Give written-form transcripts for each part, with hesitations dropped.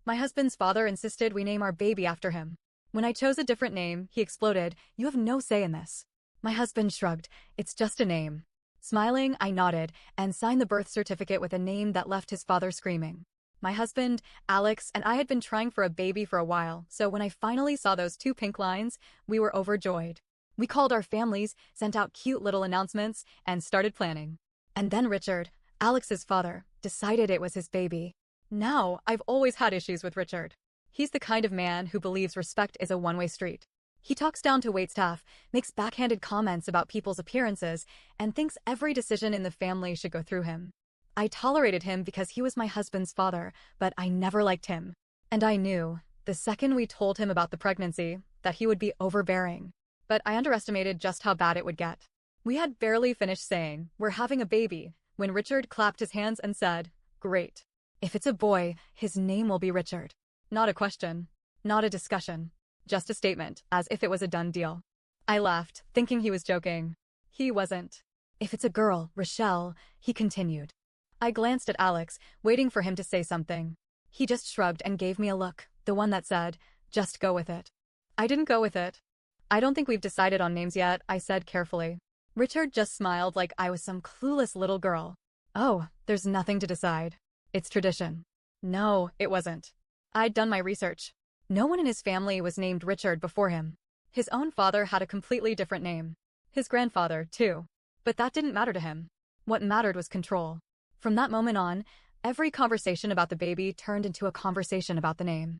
My husband's father insisted we name our baby after him. When I chose a different name, he exploded, "You have no say in this." My husband shrugged, "It's just a name." Smiling, I nodded and signed the birth certificate with a name that left his father screaming. My husband, Alex, and I had been trying for a baby for a while, so when I finally saw those two pink lines, we were overjoyed. We called our families, sent out cute little announcements, and started planning. And then Richard, Alex's father, decided it was his baby. Now, I've always had issues with Richard. He's the kind of man who believes respect is a one-way street. He talks down to waitstaff, makes backhanded comments about people's appearances, and thinks every decision in the family should go through him. I tolerated him because he was my husband's father, but I never liked him. And I knew, the second we told him about the pregnancy, that he would be overbearing. But I underestimated just how bad it would get. We had barely finished saying, "We're having a baby," when Richard clapped his hands and said, "Great. If it's a boy, his name will be Richard." Not a question. Not a discussion. Just a statement, as if it was a done deal. I laughed, thinking he was joking. He wasn't. "If it's a girl, Rochelle," he continued. I glanced at Alex, waiting for him to say something. He just shrugged and gave me a look, the one that said, "Just go with it." I didn't go with it. "I don't think we've decided on names yet," I said carefully. Richard just smiled like I was some clueless little girl. "Oh, there's nothing to decide. It's tradition." No, it wasn't. I'd done my research. No one in his family was named Richard before him. His own father had a completely different name. His grandfather, too. But that didn't matter to him. What mattered was control. From that moment on, every conversation about the baby turned into a conversation about the name.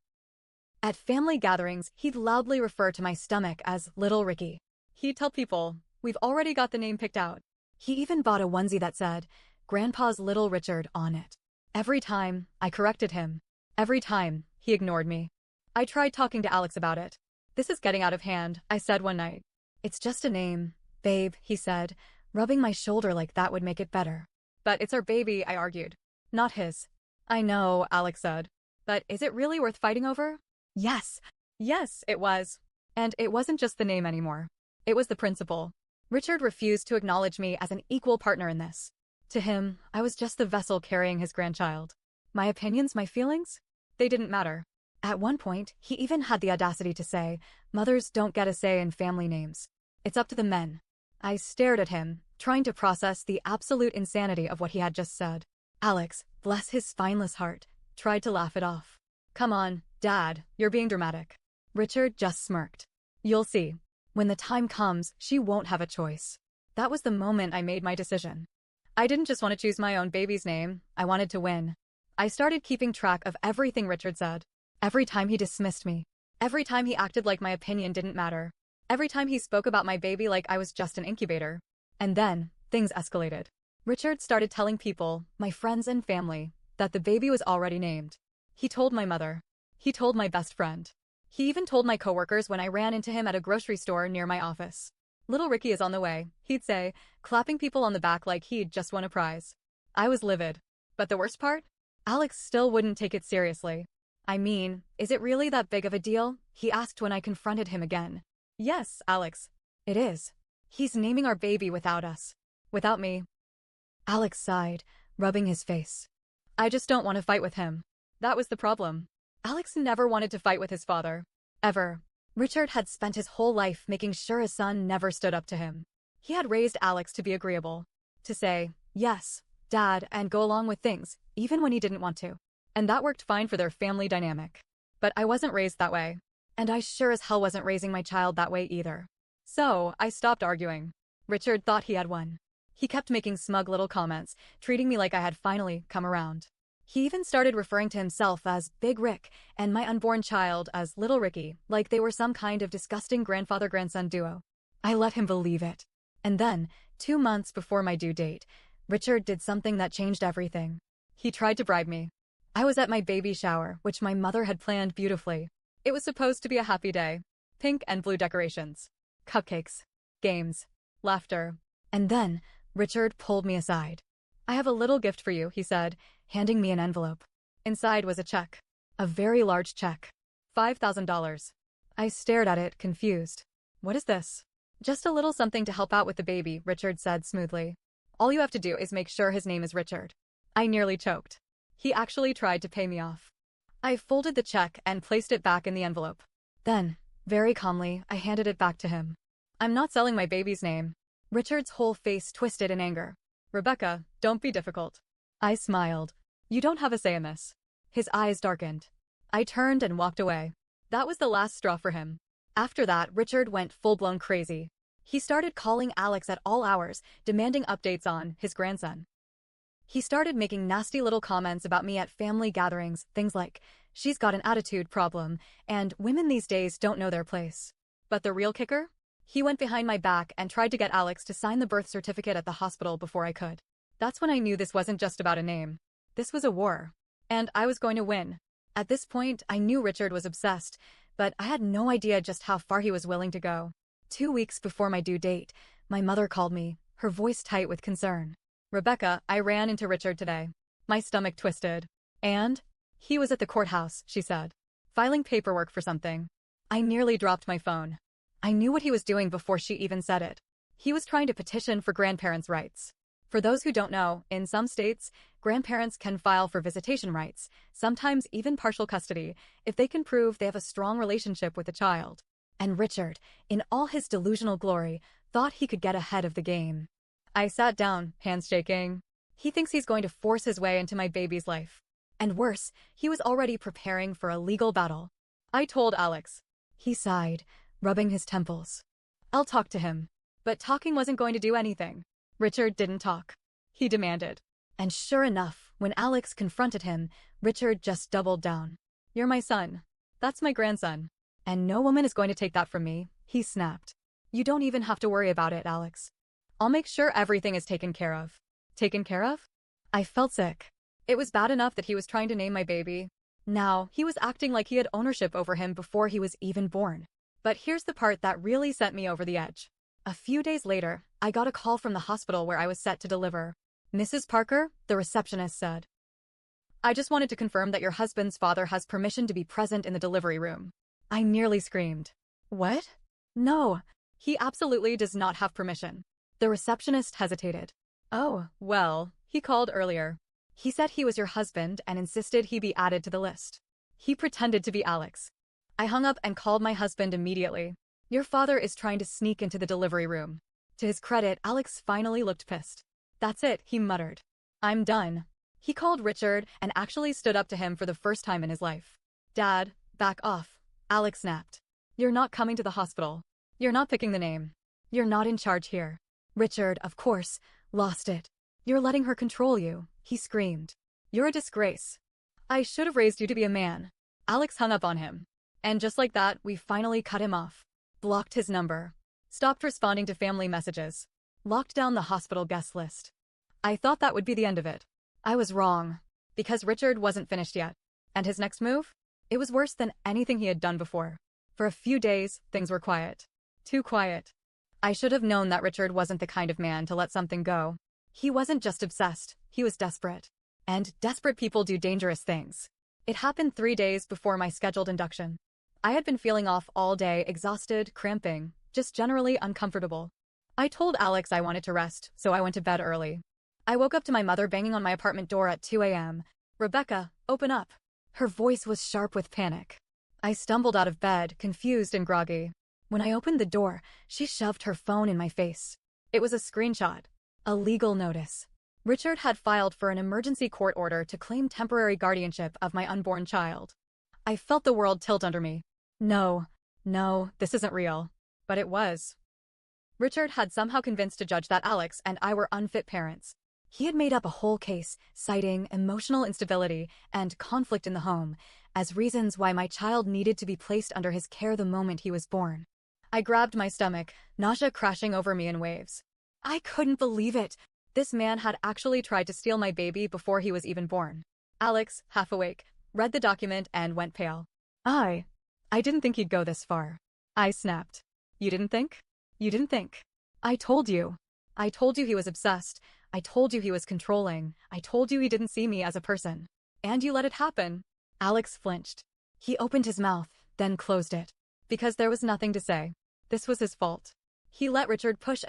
At family gatherings, he'd loudly refer to my stomach as Little Ricky. He'd tell people, "We've already got the name picked out." He even bought a onesie that said, "Grandpa's Little Richard" on it. Every time, I corrected him. Every time, he ignored me. I tried talking to Alex about it. "This is getting out of hand," I said one night. "It's just a name, babe," he said, rubbing my shoulder like that would make it better. "But it's our baby," I argued. "Not his." "I know," Alex said. "But is it really worth fighting over?" Yes. Yes, it was. And it wasn't just the name anymore. It was the principle. Richard refused to acknowledge me as an equal partner in this. To him, I was just the vessel carrying his grandchild. My opinions, my feelings? They didn't matter. At one point, he even had the audacity to say, "Mothers don't get a say in family names. It's up to the men." I stared at him, trying to process the absolute insanity of what he had just said. Alex, bless his spineless heart, tried to laugh it off. "Come on, Dad, you're being dramatic." Richard just smirked. "You'll see. When the time comes, she won't have a choice." That was the moment I made my decision. I didn't just want to choose my own baby's name, I wanted to win. I started keeping track of everything Richard said. Every time he dismissed me. Every time he acted like my opinion didn't matter. Every time he spoke about my baby like I was just an incubator. And then, things escalated. Richard started telling people, my friends and family, that the baby was already named. He told my mother. He told my best friend. He even told my coworkers when I ran into him at a grocery store near my office. "Little Ricky is on the way," he'd say, clapping people on the back like he'd just won a prize. I was livid. But the worst part? Alex still wouldn't take it seriously. "I mean, is it really that big of a deal?" he asked when I confronted him again. "Yes, Alex. It is. He's naming our baby without us. Without me." Alex sighed, rubbing his face. "I just don't want to fight with him." That was the problem. Alex never wanted to fight with his father. Ever. Richard had spent his whole life making sure his son never stood up to him. He had raised Alex to be agreeable. To say, "Yes, Dad," and go along with things, even when he didn't want to. And that worked fine for their family dynamic. But I wasn't raised that way. And I sure as hell wasn't raising my child that way either. So, I stopped arguing. Richard thought he had won. He kept making smug little comments, treating me like I had finally come around. He even started referring to himself as Big Rick and my unborn child as Little Ricky, like they were some kind of disgusting grandfather-grandson duo. I let him believe it. And then, 2 months before my due date, Richard did something that changed everything. He tried to bribe me. I was at my baby shower, which my mother had planned beautifully. It was supposed to be a happy day. Pink and blue decorations. Cupcakes. Games. Laughter. And then, Richard pulled me aside. "I have a little gift for you," he said, handing me an envelope. Inside was a check. A very large check. $5,000. I stared at it, confused. "What is this?" "Just a little something to help out with the baby," Richard said smoothly. "All you have to do is make sure his name is Richard." I nearly choked. He actually tried to pay me off. I folded the check and placed it back in the envelope. Then, very calmly, I handed it back to him. I'm not selling my baby's name. Richard's whole face twisted in anger. Rebecca, don't be difficult. I smiled. You don't have a say in this. His eyes darkened. I turned and walked away. That was the last straw for him. After that, Richard went full-blown crazy. He started calling Alex at all hours, demanding updates on his grandson. He started making nasty little comments about me at family gatherings, things like, she's got an attitude problem, and women these days don't know their place. But the real kicker? He went behind my back and tried to get Alex to sign the birth certificate at the hospital before I could. That's when I knew this wasn't just about a name. This was a war. And I was going to win. At this point, I knew Richard was obsessed, but I had no idea just how far he was willing to go. 2 weeks before my due date, my mother called me, her voice tight with concern. Rebecca, I ran into Richard today. My stomach twisted. And? He was at the courthouse, she said. Filing paperwork for something. I nearly dropped my phone. I knew what he was doing before she even said it. He was trying to petition for grandparents' rights. For those who don't know, in some states, grandparents can file for visitation rights, sometimes even partial custody, if they can prove they have a strong relationship with the child. And Richard, in all his delusional glory, thought he could get ahead of the game. I sat down, hands shaking. He thinks he's going to force his way into my baby's life. And worse, he was already preparing for a legal battle. I told Alex. He sighed, rubbing his temples. I'll talk to him. But talking wasn't going to do anything. Richard didn't talk. He demanded. And sure enough, when Alex confronted him, Richard just doubled down. You're my son. That's my grandson. And no woman is going to take that from me, he snapped. You don't even have to worry about it, Alex. I'll make sure everything is taken care of. Taken care of? I felt sick. It was bad enough that he was trying to name my baby. Now, he was acting like he had ownership over him before he was even born. But here's the part that really sent me over the edge. A few days later, I got a call from the hospital where I was set to deliver. Mrs. Parker, the receptionist said. I just wanted to confirm that your husband's father has permission to be present in the delivery room. I nearly screamed. What? No, he absolutely does not have permission. The receptionist hesitated. Oh, well, he called earlier. He said he was your husband and insisted he be added to the list. He pretended to be Alex. I hung up and called my husband immediately. Your father is trying to sneak into the delivery room. To his credit, Alex finally looked pissed. That's it, he muttered. I'm done. He called Richard and actually stood up to him for the first time in his life. Dad, back off, Alex snapped. You're not coming to the hospital. You're not picking the name. You're not in charge here. Richard, of course, lost it. You're letting her control you, he screamed. You're a disgrace. I should have raised you to be a man. Alex hung up on him. And just like that, we finally cut him off. Blocked his number. Stopped responding to family messages. Locked down the hospital guest list. I thought that would be the end of it. I was wrong. Because Richard wasn't finished yet. And his next move? It was worse than anything he had done before. For a few days, things were quiet. Too quiet. I should have known that Richard wasn't the kind of man to let something go. He wasn't just obsessed, he was desperate. And desperate people do dangerous things. It happened 3 days before my scheduled induction. I had been feeling off all day, exhausted, cramping, just generally uncomfortable. I told Alex I wanted to rest, so I went to bed early. I woke up to my mother banging on my apartment door at 2 a.m. Rebecca, open up. Her voice was sharp with panic. I stumbled out of bed, confused and groggy. When I opened the door, she shoved her phone in my face. It was a screenshot. A legal notice. Richard had filed for an emergency court order to claim temporary guardianship of my unborn child. I felt the world tilt under me. No, this isn't real. But it was. Richard had somehow convinced a judge that Alex and I were unfit parents. He had made up a whole case, citing emotional instability and conflict in the home as reasons why my child needed to be placed under his care the moment he was born. I grabbed my stomach, nausea crashing over me in waves. I couldn't believe it. This man had actually tried to steal my baby before he was even born. Alex, half awake, read the document and went pale. I didn't think he'd go this far. I snapped. You didn't think? You didn't think. I told you. I told you he was obsessed. I told you he was controlling. I told you he didn't see me as a person. And you let it happen. Alex flinched. He opened his mouth, then closed it. Because there was nothing to say. This was his fault. He let Richard push,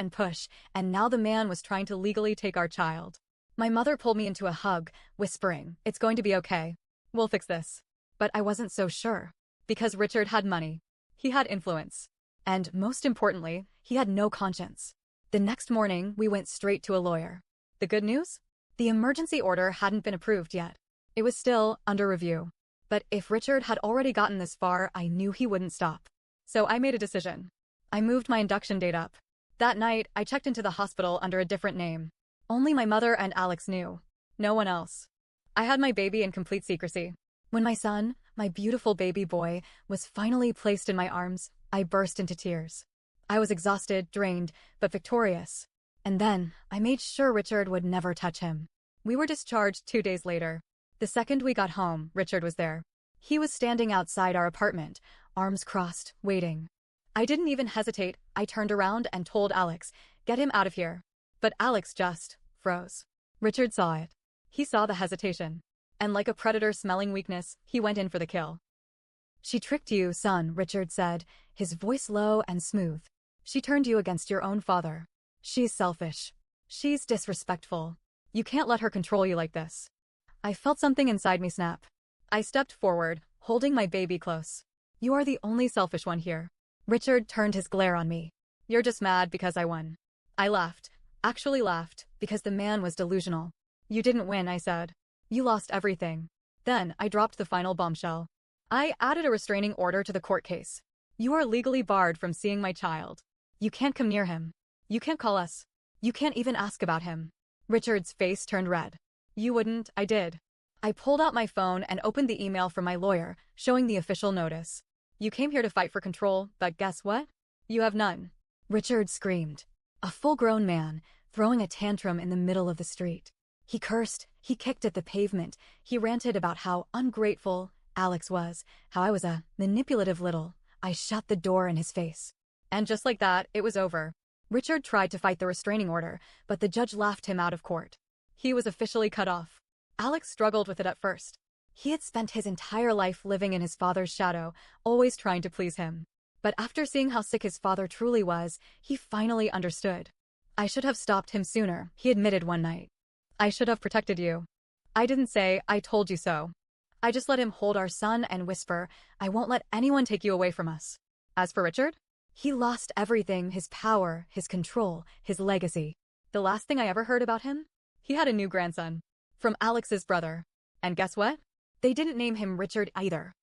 and now the man was trying to legally take our child. My mother pulled me into a hug, whispering, "It's going to be okay. We'll fix this." But I wasn't so sure. Because Richard had money. He had influence. And, most importantly, he had no conscience. The next morning, we went straight to a lawyer. The good news? The emergency order hadn't been approved yet. It was still under review. But if Richard had already gotten this far, I knew he wouldn't stop. So I made a decision. I moved my induction date up. That night, I checked into the hospital under a different name. Only my mother and Alex knew. No one else. I had my baby in complete secrecy. When my son, my beautiful baby boy, was finally placed in my arms, I burst into tears. I was exhausted, drained, but victorious. And then, I made sure Richard would never touch him. We were discharged 2 days later. The second we got home, Richard was there. He was standing outside our apartment, arms crossed, waiting. I didn't even hesitate. I turned around and told Alex, "Get him out of here." But Alex just froze. Richard saw it. He saw the hesitation. And like a predator smelling weakness, he went in for the kill. "She tricked you, son," Richard said, his voice low and smooth. "She turned you against your own father. She's selfish. She's disrespectful. You can't let her control you like this." I felt something inside me snap. I stepped forward, holding my baby close. "You are the only selfish one here." Richard turned his glare on me. "You're just mad because I won." I laughed. Actually laughed, because the man was delusional. "You didn't win," I said. "You lost everything." Then I dropped the final bombshell. I added a restraining order to the court case. "You are legally barred from seeing my child. You can't come near him. You can't call us. You can't even ask about him." Richard's face turned red. "You wouldn't." I did. I pulled out my phone and opened the email from my lawyer, showing the official notice. "You came here to fight for control, but guess what? You have none." Richard screamed. A full-grown man, throwing a tantrum in the middle of the street. He cursed, he kicked at the pavement, he ranted about how ungrateful Alex was, how I was a manipulative little. I shut the door in his face. And just like that, it was over. Richard tried to fight the restraining order, but the judge laughed him out of court. He was officially cut off. Alex struggled with it at first. He had spent his entire life living in his father's shadow, always trying to please him. But after seeing how sick his father truly was, he finally understood. "I should have stopped him sooner," he admitted one night. "I should have protected you." I didn't say, "I told you so." I just let him hold our son and whisper, "I won't let anyone take you away from us." As for Richard, he lost everything: his power, his control, his legacy. The last thing I ever heard about him? He had a new grandson. From Alex's brother. And guess what? They didn't name him Richard either.